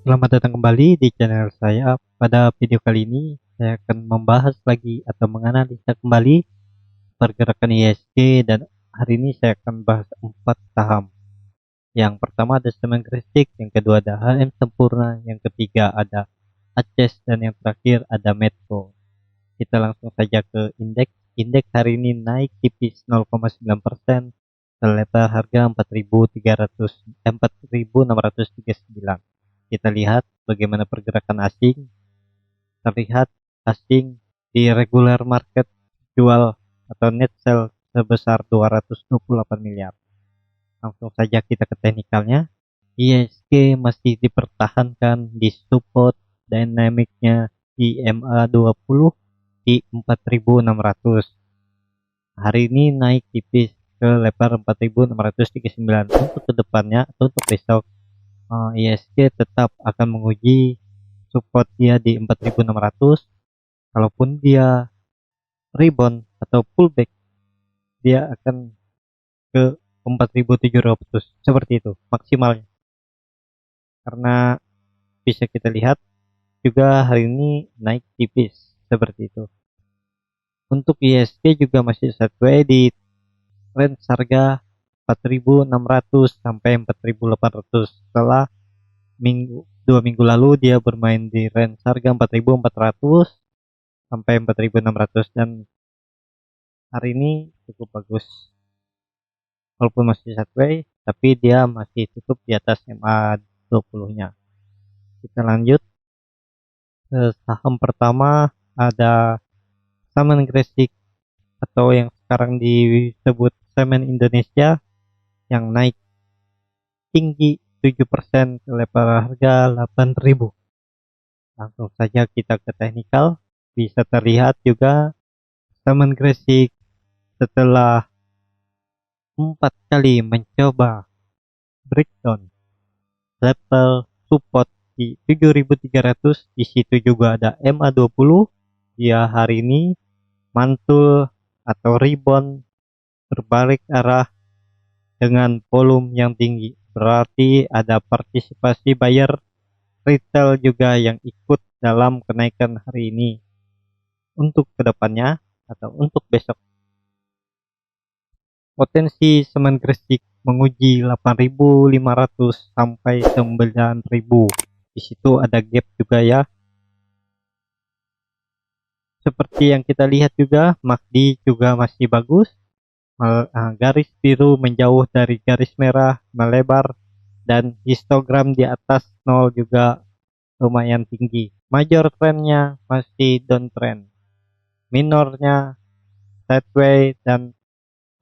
Selamat datang kembali di channel saya. Pada video kali ini saya akan membahas lagi atau menganalisa kembali pergerakan IHSG, dan hari ini saya akan bahas 4 saham. Yang pertama ada Semen Gresik, yang kedua ada HM Sempurna, yang ketiga ada Aces, dan yang terakhir ada Medco. Kita langsung saja ke indeks. Indeks hari ini naik tipis 0,9% ke level harga 4.639. Kita lihat bagaimana pergerakan asing. Terlihat asing di regular market jual atau net sell sebesar 228 miliar. Langsung saja kita ke teknikalnya. IHSG masih dipertahankan di support dynamicnya di MA20 di 4.600. Hari ini naik tipis ke level 4.639. Untuk kedepannya atau untuk besok, IHSG tetap akan menguji support dia di 4.600. Kalaupun dia rebound atau pullback, dia akan ke 4.700 seperti itu maksimalnya. Karena bisa kita lihat juga hari ini naik tipis seperti itu. Untuk IHSG juga masih sideways di range harga 4.600 sampai 4.800. Setelah 2 minggu lalu dia bermain di range harga 4.400 sampai 4.600, dan hari ini cukup bagus walaupun masih sideways, tapi dia masih tutup di atas MA20 nya. Kita lanjut ke saham pertama, ada Semen Gresik atau yang sekarang disebut Semen Indonesia, yang naik tinggi 7% ke level harga 8.000. Langsung saja kita ke teknikal. Bisa terlihat juga Semen Gresik setelah 4 kali mencoba breakdown level support di 7.300, di situ juga ada MA20. Dia hari ini mantul atau rebound berbalik arah dengan volume yang tinggi, berarti ada partisipasi buyer retail juga yang ikut dalam kenaikan hari ini. Untuk kedepannya atau untuk besok, potensi Semen Gresik menguji 8.500 sampai 9.000. Di situ ada gap juga ya. Seperti yang kita lihat juga, MACD juga masih bagus. Garis biru menjauh dari garis merah, melebar, dan histogram di atas 0 juga lumayan tinggi. Major trendnya masih downtrend, minornya sideways, dan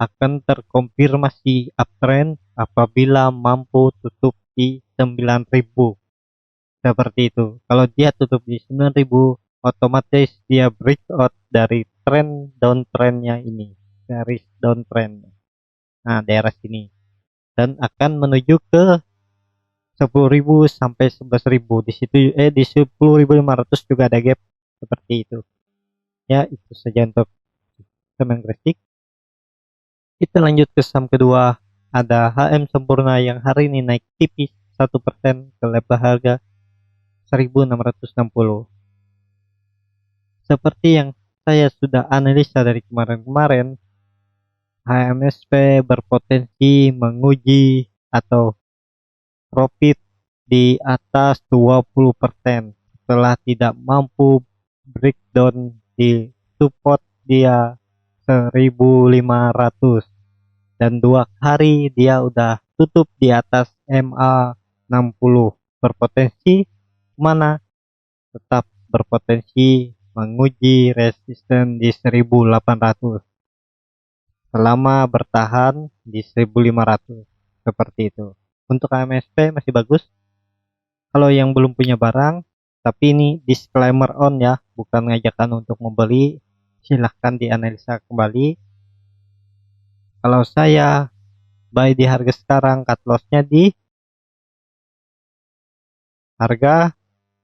akan terkonfirmasi uptrend apabila mampu tutup di 9.000. Seperti itu. Kalau dia tutup di 9.000, otomatis dia breakout dari trend downtrendnya ini, garis downtrend. Nah, daerah sini, dan akan menuju ke 10.000 sampai 11.000. Di situ di 10.500 juga ada gap seperti itu. Ya, itu saja untuk Semen Gresik. Kita lanjut ke saham kedua, ada HM Sempurna yang hari ini naik tipis 1% ke level harga 1.660. Seperti yang saya sudah analisa dari kemarin-kemarin, HMSP berpotensi menguji atau profit di atas 20% setelah tidak mampu breakdown di support dia 1.500, dan 2 hari dia udah tutup di atas MA60. Berpotensi mana? Tetap berpotensi menguji resisten di 1.800 selama bertahan di 1.500 seperti itu. Untuk AMSP masih bagus. Kalau yang belum punya barang, tapi ini disclaimer on ya, bukan ngajakan untuk membeli, silahkan dianalisa kembali. Kalau saya buy di harga sekarang, cut lossnya di harga,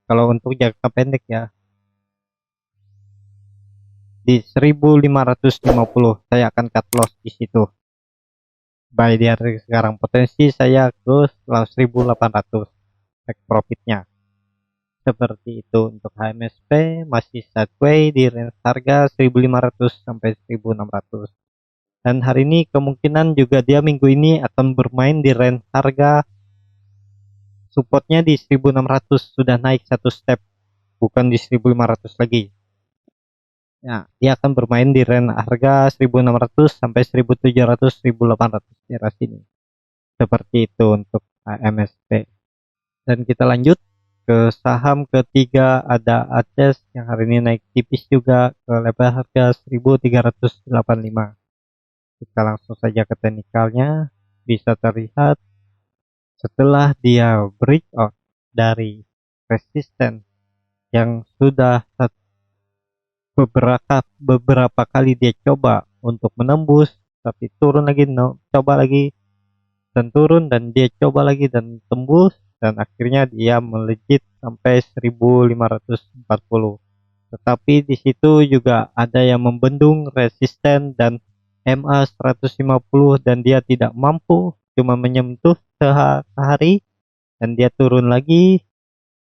kalau untuk jangka pendek ya, di 1.550 saya akan cut loss di situ. Buy di harga sekarang, potensi saya ke 1.800 take profitnya. Seperti itu untuk HMSP masih sideways di range harga 1500 sampai 1600. Dan hari ini kemungkinan juga dia minggu ini akan bermain di range harga supportnya di 1600, sudah naik satu step, bukan di 1500 lagi. Ya, dia akan bermain di range harga 1600 sampai 1700 1800 di ras ini. Seperti itu untuk HMSP. Dan kita lanjut ke saham ketiga, ada ACES yang hari ini naik tipis juga ke level harga 1385. Kita langsung saja ke teknikalnya. Bisa terlihat setelah dia breakout dari resisten yang sudah beberapa kali dia coba untuk menembus, tapi turun lagi, coba lagi dan turun, dan dia coba lagi dan tembus, dan akhirnya dia melejit sampai 1540. Tetapi di situ juga ada yang membendung resisten dan MA 150, dan dia tidak mampu, cuma menyentuh sehari dan dia turun lagi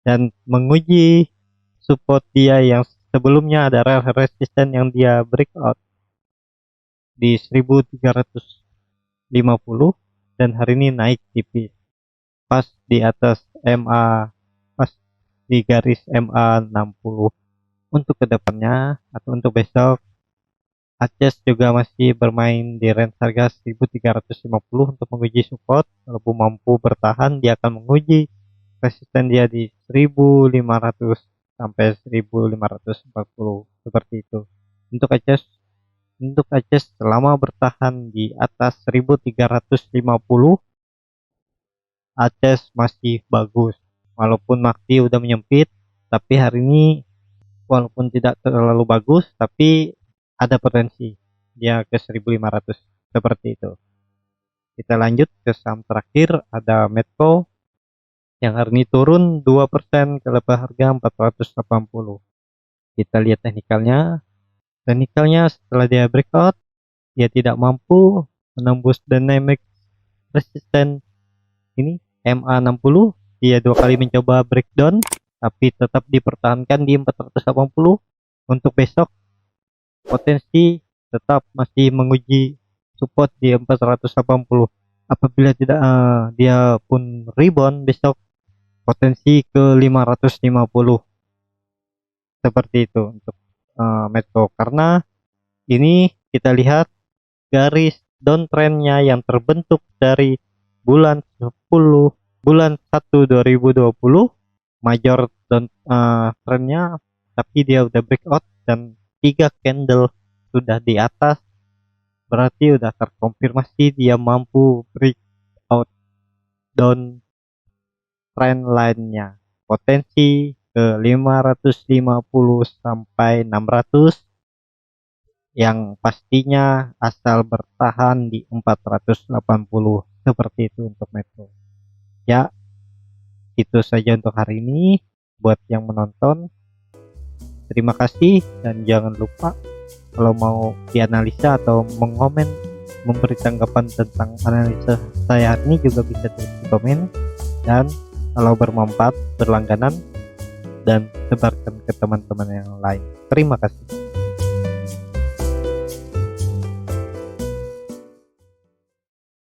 dan menguji support dia yang sebelumnya ada resisten yang dia breakout di 1350, dan hari ini naik tipis pas di atas MA, pas di garis MA 60. Untuk kedepannya atau untuk besok, ACES juga masih bermain di range harga 1350 untuk menguji support. Kalau mampu bertahan, dia akan menguji resisten dia di 1500 sampai 1540, seperti itu. Untuk ACES selama bertahan di atas 1350, ACES masih bagus. Walaupun MACD udah menyempit, tapi hari ini walaupun tidak terlalu bagus, tapi ada potensi dia ke 1500, seperti itu. Kita lanjut ke saham terakhir, ada Medco yang hari ini turun 2% ke level harga 480. Kita lihat teknikalnya. Teknikalnya setelah dia breakout, dia tidak mampu menembus dynamic resistance ini MA 60. Dia dua kali mencoba breakdown tapi tetap dipertahankan di 480. Untuk besok potensi tetap masih menguji support di 480. Apabila tidak dia pun rebound besok, potensi ke 550, seperti itu untuk Medco. Karena ini kita lihat garis downtrendnya yang terbentuk dari bulan 1 2020, major trendnya, tapi dia udah breakout dan 3 candle sudah di atas, berarti udah terkonfirmasi dia mampu breakout down trend line-nya. Potensi ke 550 sampai 600, yang pastinya asal bertahan di 480, seperti itu untuk Metro. Ya, itu saja untuk hari ini. Buat yang menonton, terima kasih, dan jangan lupa kalau mau dianalisa atau mengomen, memberi tanggapan tentang analisa saya hari ini juga bisa tulis di komen, dan kalau bermanfaat berlangganan dan sebarkan ke teman-teman yang lain. Terima kasih.